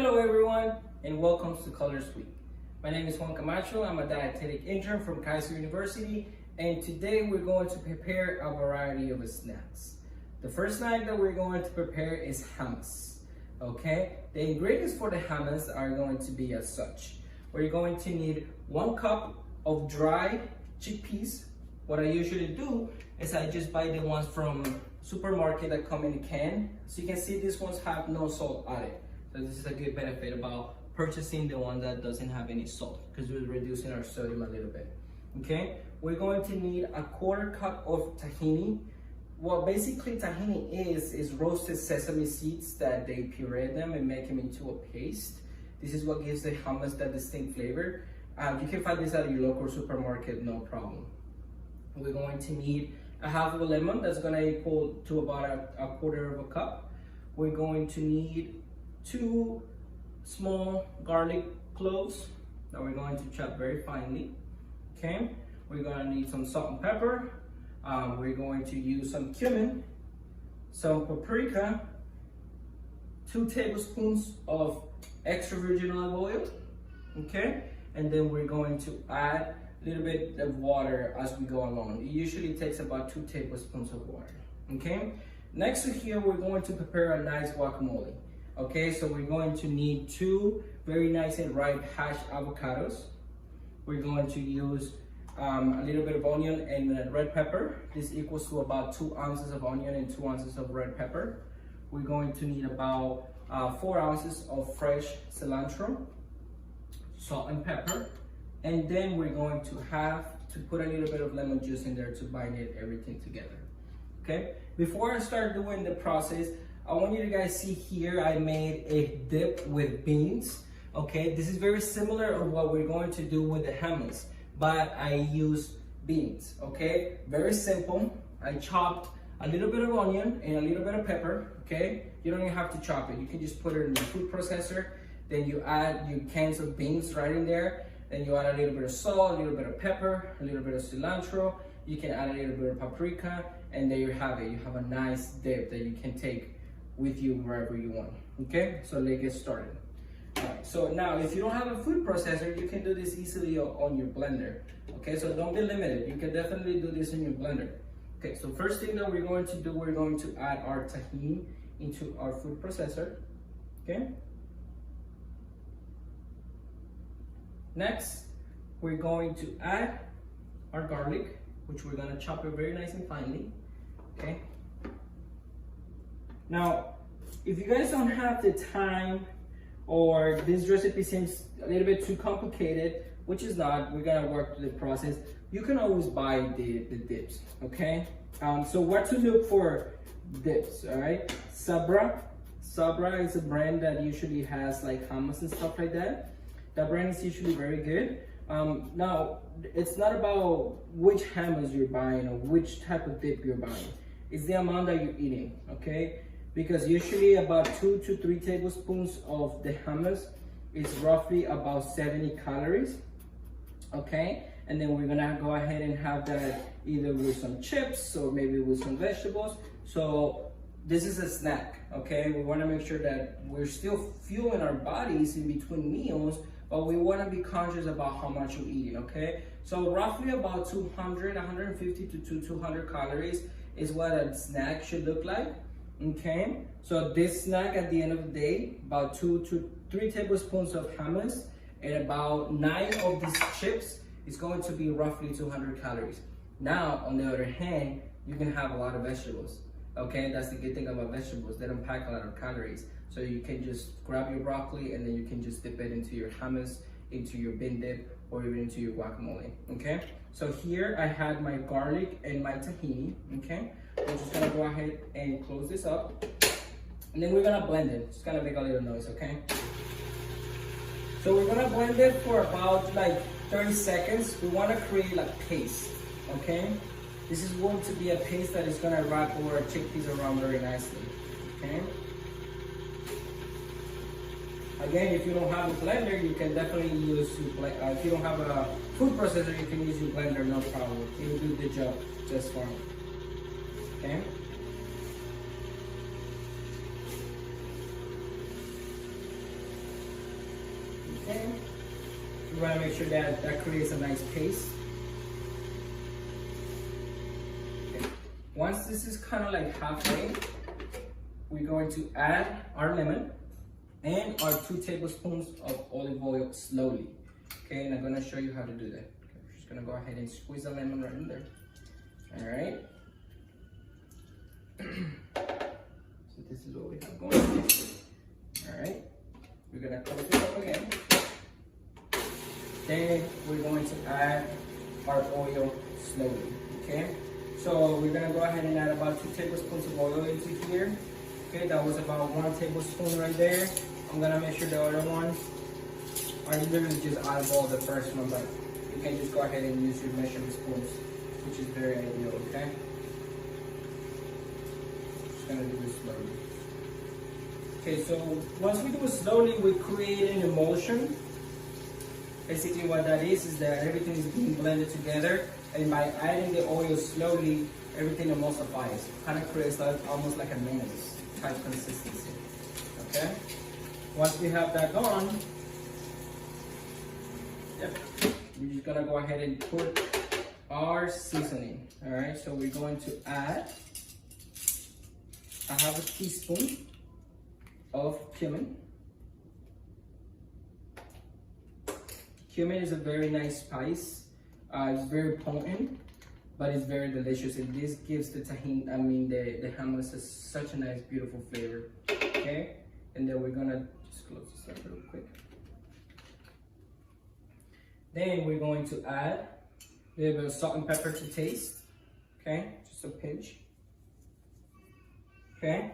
Hello everyone, and welcome to Colorweeks. My name is Juan Camacho. I'm a dietetic intern from Kaiser University, and today we're going to prepare a variety of snacks. The first snack that we're going to prepare is hummus. Okay, the ingredients for the hummus are going to be as such. We're going to need 1 cup of dry chickpeas. What I usually do is I just buy the ones from supermarket that come in a can. So you can see these ones have no salt added. So this is a good benefit about purchasing the one that doesn't have any salt, because we're reducing our sodium a little bit. Okay, we're going to need a 1/4 cup of tahini. What basically tahini is roasted sesame seeds that they puree them and make them into a paste. This is what gives the hummus that distinct flavor. You can find this at your local supermarket, no problem. We're going to need a 1/2 lemon. That's going to equal to about a 1/4 cup. We're going to need 2 small garlic cloves that we're going to chop very finely. Okay, we're going to need some salt and pepper. We're going to use some cumin, some paprika, 2 tablespoons of extra virgin olive oil. Okay, and then we're going to add a little bit of water as we go along. It usually takes about 2 tablespoons of water. Okay, next to here we're going to prepare a nice guacamole. Okay, so we're going to need 2 very nice and ripe hashed avocados. We're going to use a little bit of onion and red pepper. This equals to about 2 ounces of onion and 2 ounces of red pepper. We're going to need about 4 ounces of fresh cilantro, salt and pepper, and then we're going to have to put a little bit of lemon juice in there to bind everything together. Okay, before I start doing the process, I want you to guys see here, I made a dip with beans. Okay, this is very similar to what we're going to do with the hummus, but I use beans. Okay, very simple. I chopped a little bit of onion and a little bit of pepper. Okay, you don't even have to chop it. You can just put it in the food processor. Then you add your cans of beans right in there. Then you add a little bit of salt, a little bit of pepper, a little bit of cilantro. You can add a little bit of paprika, and there you have it. You have a nice dip that you can take with you wherever you want. Okay, so let's get started. All right, so now if you don't have a food processor, you can do this easily on your blender. Okay, so don't be limited. You can definitely do this in your blender. Okay, so first thing that we're going to do, we're going to add our tahini into our food processor. Okay. Next, we're going to add our garlic, which we're going to chop it very nice and finely. Okay. Now, if you guys don't have the time, or this recipe seems a little bit too complicated, which is not, we're gonna work through the process, you can always buy the dips, okay? So what to look for dips, all right? Sabra is a brand that usually has like hummus and stuff like that. That brand is usually very good. Now, it's not about which hummus you're buying or which type of dip you're buying. It's the amount that you're eating, okay? Because usually about 2 to 3 tablespoons of the hummus is roughly about 70 calories, okay? And then we're gonna go ahead and have that either with some chips or maybe with some vegetables. So this is a snack, okay? We wanna make sure that we're still fueling our bodies in between meals, but we wanna be conscious about how much we're eating, okay? So roughly about 150 to 200 calories is what a snack should look like. Okay, so this snack at the end of the day, about 2 to 3 tablespoons of hummus and about 9 of these chips is going to be roughly 200 calories. Now, on the other hand, you can have a lot of vegetables. Okay, that's the good thing about vegetables. They don't pack a lot of calories. So you can just grab your broccoli and then you can just dip it into your hummus, into your bean dip, or even into your guacamole. Okay, so here I had my garlic and my tahini. Okay, we're just gonna go ahead and close this up, and then we're gonna blend it. It's gonna make a little noise, okay? So we're gonna blend it for about like 30 seconds. We wanna create like paste, okay? This is going to be a paste that is gonna wrap our chickpeas around very nicely, okay? Again, if you don't have a blender, you can definitely use your if you don't have a food processor, you can use your blender, no problem. It will do the job just fine. Okay. You want to make sure that that creates a nice paste. Okay. Once this is kind of like halfway, we're going to add our lemon and our 2 tablespoons of olive oil slowly. Okay, and I'm going to show you how to do that. Okay, we're just going to go ahead and squeeze the lemon right in there. All right. So this is what we have going on. All right. We're going to close it up again. Then we're going to add our oil slowly. Okay. So we're going to go ahead and add about 2 tablespoons of oil into here. Okay, that was about 1 tablespoon right there. I'm gonna make sure the other ones are literally just eyeball the first one, but you can just go ahead and use your measuring spoons, which is very ideal, okay? Just gonna do this slowly. Okay, so once we do it slowly, we create an emulsion. Basically what that is that everything is being blended together, and by adding the oil slowly, everything emulsifies. Kind of creates like, almost like a mayonnaise type consistency. Okay? Once we have that gone, we're just gonna go ahead and put our seasoning. Alright, so we're going to add a half a teaspoon of cumin. Cumin is a very nice spice. It's very potent, but it's very delicious, and this gives the tahini, the hummus is such a nice, beautiful flavor. Okay, and then we're gonna just close this up real quick. Then we're going to add a little bit of salt and pepper to taste. Okay, just a pinch. Okay.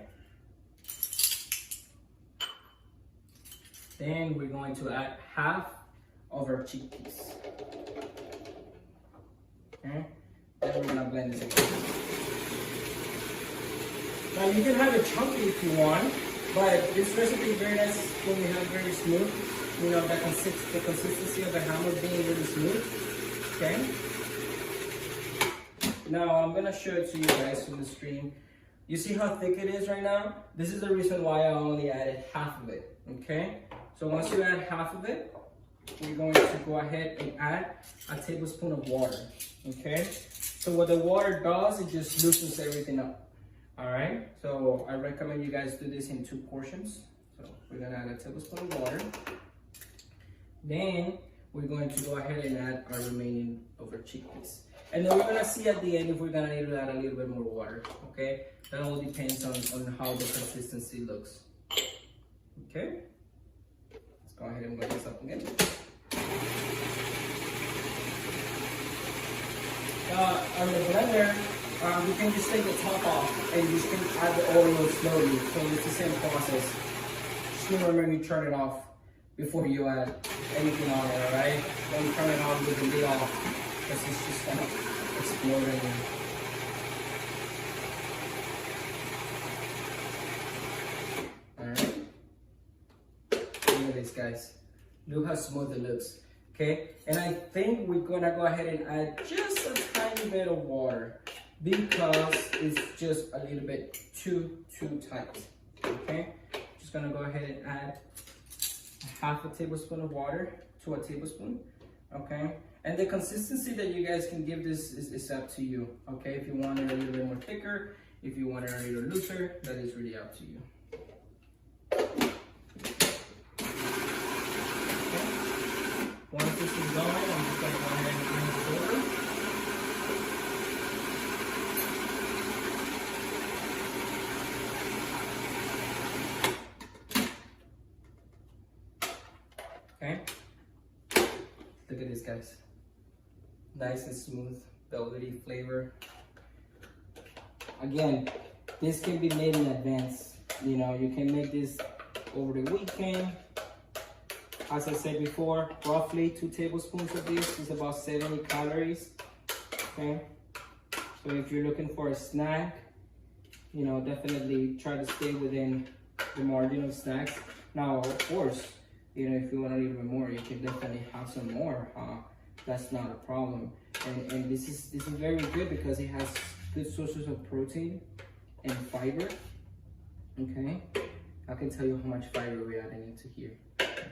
Then we're going to add half of our chickpeas. Okay. Then we're gonna blend this again. Now you can have it chunky if you want, but this recipe is very nice when you have it very smooth. You know, the consistency of the hummus being really smooth. Okay. Now I'm gonna show it to you guys from the stream. You see how thick it is right now? This is the reason why I only added half of it. Okay. So once you add half of it, we're going to go ahead and add a tablespoon of water. Okay. So what the water does, it just loosens everything up. All right. So I recommend you guys do this in 2 portions. So we're gonna add a tablespoon of water. Then we're going to go ahead and add our remaining of our chickpeas. And then we're gonna see at the end if we're gonna need to add a little bit more water. Okay. That all depends on how the consistency looks. Okay. Let's go ahead and blend this up again. On the blender, you can just take the top off and you just can add the oil slowly. So it's the same process. Just remember you turn it off before you add anything on it, alright? Don't turn it on with the lid off because it's just gonna explode in there. Alright? Look at this, guys. Look how smooth it looks. Okay, and I think we're gonna go ahead and add just a tiny bit of water because it's just a little bit too tight. Okay, just gonna go ahead and add half a tablespoon of water to a tablespoon. Okay, and the consistency that you guys can give this is up to you. Okay, if you want it a little bit more thicker, if you want it a little looser, that is really up to you. Once this is going, I'm just going to go ahead and bring this over. Okay. Look at this, guys. Nice and smooth, velvety flavor. Again, this can be made in advance. You know, you can make this over the weekend. As I said before, roughly 2 tablespoons of this is about 70 calories. Okay, so if you're looking for a snack, you know, definitely try to stay within the margin of snacks. Now, of course, you know, if you want a little bit more, you can definitely have some more. That's not a problem. And this is very good because it has good sources of protein and fiber. Okay, I can tell you how much fiber we're adding into here.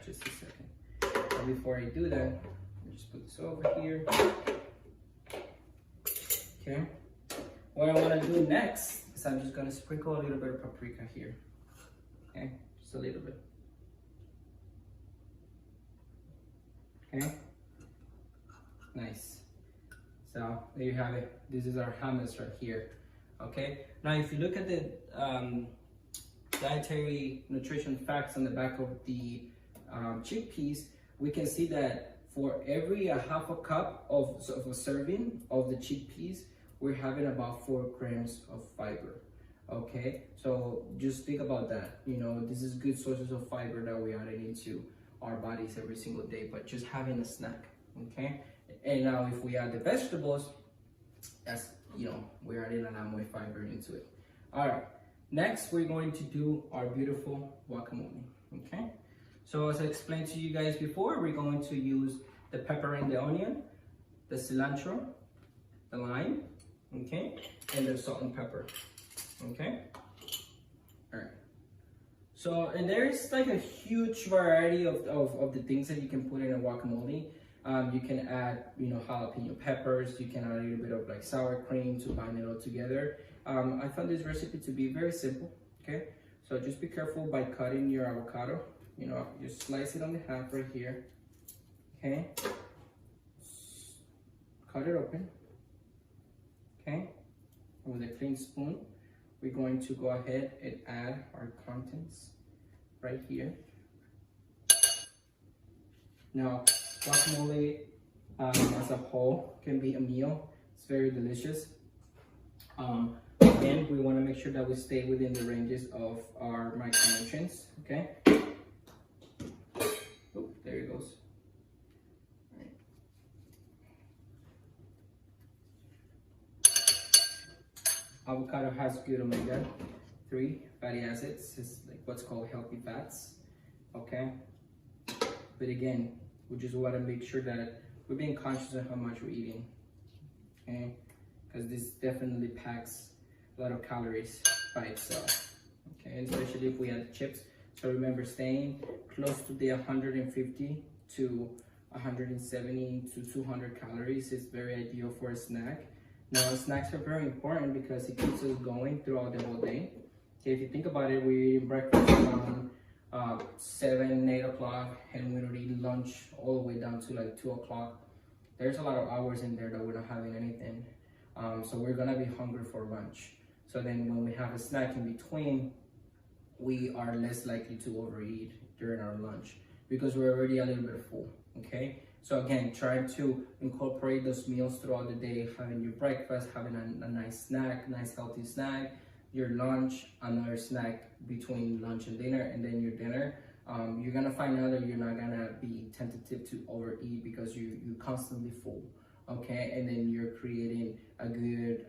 Just a second. But before I do that, let me just put this over here. Okay. What I want to do next is I'm just going to sprinkle a little bit of paprika here. Okay, just a little bit. Okay, nice. So there you have it. This is our hummus right here. Okay, now if you look at the dietary nutrition facts on the back of the chickpeas, we can see that for every half a cup of a serving of the chickpeas, we're having about 4 grams of fiber. Okay, so just think about that. You know, this is good sources of fiber that we added into our bodies every single day, but just having a snack. Okay, and now if we add the vegetables, that's, you know, we're adding a lot more fiber into it. All right, next we're going to do our beautiful guacamole. Okay, so as I explained to you guys before, we're going to use the pepper and the onion, the cilantro, the lime, okay, and the salt and pepper. Okay, all right. So, and there's like a huge variety of the things that you can put in a guacamole. You can add, you know, jalapeno peppers. You can add a little bit of like sour cream to bind it all together. I found this recipe to be very simple. Okay, so just be careful by cutting your avocado. You know, just slice it on the half right here. Okay, cut it open. Okay, and with a clean spoon, we're going to go ahead and add our contents right here. Now, guacamole as a whole can be a meal. It's very delicious. Again, we want to make sure that we stay within the ranges of our micronutrients. Okay. Oh, there it goes. Avocado has good omega-3 fatty acids. It's like what's called healthy fats. Okay. But again, we just want to make sure that we're being conscious of how much we're eating. Okay. Because this definitely packs a lot of calories by itself. Okay. And especially if we add chips. So remember, staying close to the 150 to 170 to 200 calories is very ideal for a snack. Now, snacks are very important because it keeps us going throughout the whole day. Okay, if you think about it, we eat breakfast around 7, 8 o'clock, and we don't eat lunch all the way down to like 2 o'clock. There's a lot of hours in there that we're not having anything. So we're gonna be hungry for lunch. So then when we have a snack in between, we are less likely to overeat during our lunch because we're already a little bit full, okay? So again, try to incorporate those meals throughout the day, having your breakfast, having a nice snack, nice healthy snack, your lunch, another snack between lunch and dinner, and then your dinner. You're gonna find out that you're not gonna be tentative to overeat because you're constantly full, okay? And then you're creating a good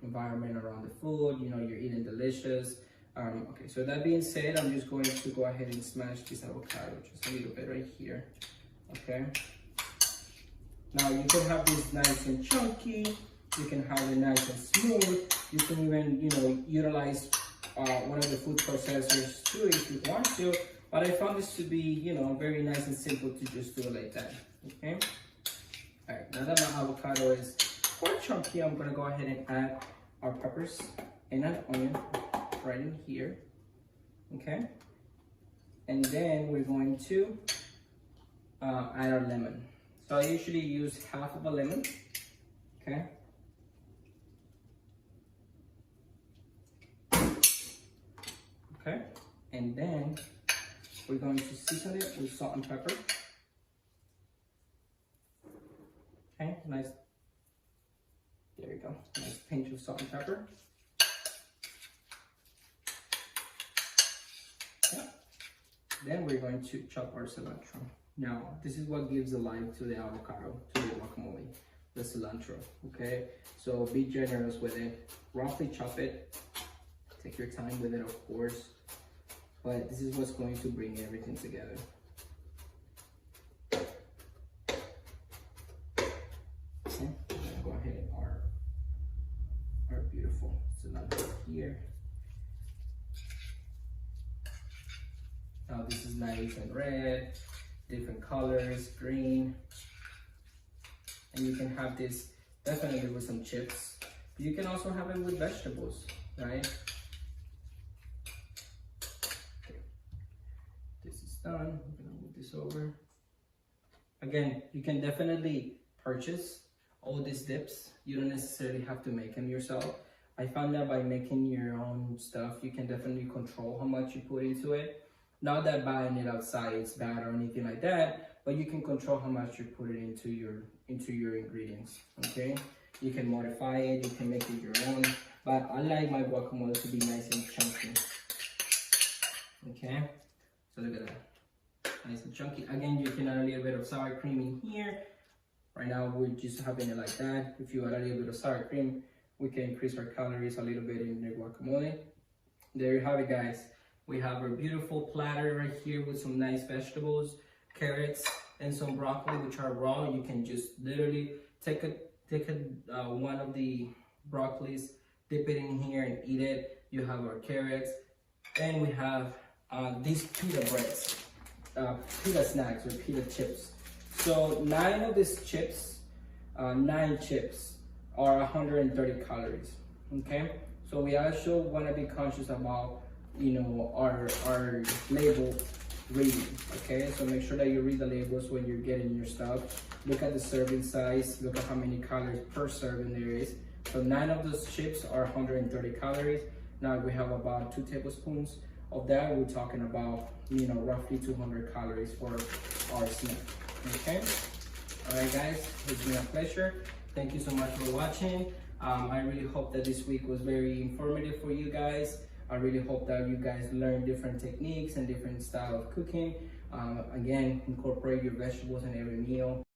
environment around the food, you know, you're eating delicious. Okay, so that being said, I'm just going to go ahead and smash this avocado just a little bit right here, okay? Now you can have this nice and chunky, you can have it nice and smooth, you can even, you know, utilize one of the food processors too if you want to, but I found this to be, you know, very nice and simple to just do it like that, okay? All right, now that my avocado is quite chunky, I'm gonna go ahead and add our peppers and an onion right in here, okay? And then we're going to add our lemon. So I usually use half of a lemon, okay? Okay, and then we're going to season it with salt and pepper. Okay, nice, there you go, nice pinch of salt and pepper. Okay. Then we're going to chop our cilantro. Now, this is what gives the life to the avocado, to the guacamole, the cilantro, okay? So be generous with it, roughly chop it, take your time with it, of course, but this is what's going to bring everything together. Okay, I'm gonna go ahead and our beautiful cilantro here. Now this is nice and red. different colors, green. And you can have this definitely with some chips. But you can also have it with vegetables, right? Okay. This is done. I'm gonna move this over. Again, you can definitely purchase all these dips. You don't necessarily have to make them yourself. I found that by making your own stuff, you can definitely control how much you put into it. Not that buying it outside is bad or anything like that, but you can control how much you put it into your ingredients. Okay, you can modify it, you can make it your own. But I like my guacamole to be nice and chunky. Okay, so look at that, nice and chunky. Again, you can add a little bit of sour cream in here. Right now we're just having it like that. If you add a little bit of sour cream, we can increase our calories a little bit in the guacamole. There you have it, guys. We have our beautiful platter right here with some nice vegetables, carrots, and some broccoli, which are raw. You can just literally take one of the broccolis, dip it in here and eat it. You have our carrots, and we have these pita breads, pita snacks or pita chips. So 9 of these chips, 9 chips are 130 calories. Okay, so we also want to be conscious about, you know, our label reading. Okay, so make sure that you read the labels when you're getting your stuff. Look at the serving size, look at how many calories per serving there is. So 9 of those chips are 130 calories. Now we have about 2 tablespoons of that. We're talking about, you know, roughly 200 calories for our snack. Okay, all right guys, it's been a pleasure. Thank you so much for watching. I really hope that this week was very informative for you guys. I really hope that you guys learn different techniques and different style of cooking. Again, incorporate your vegetables in every meal.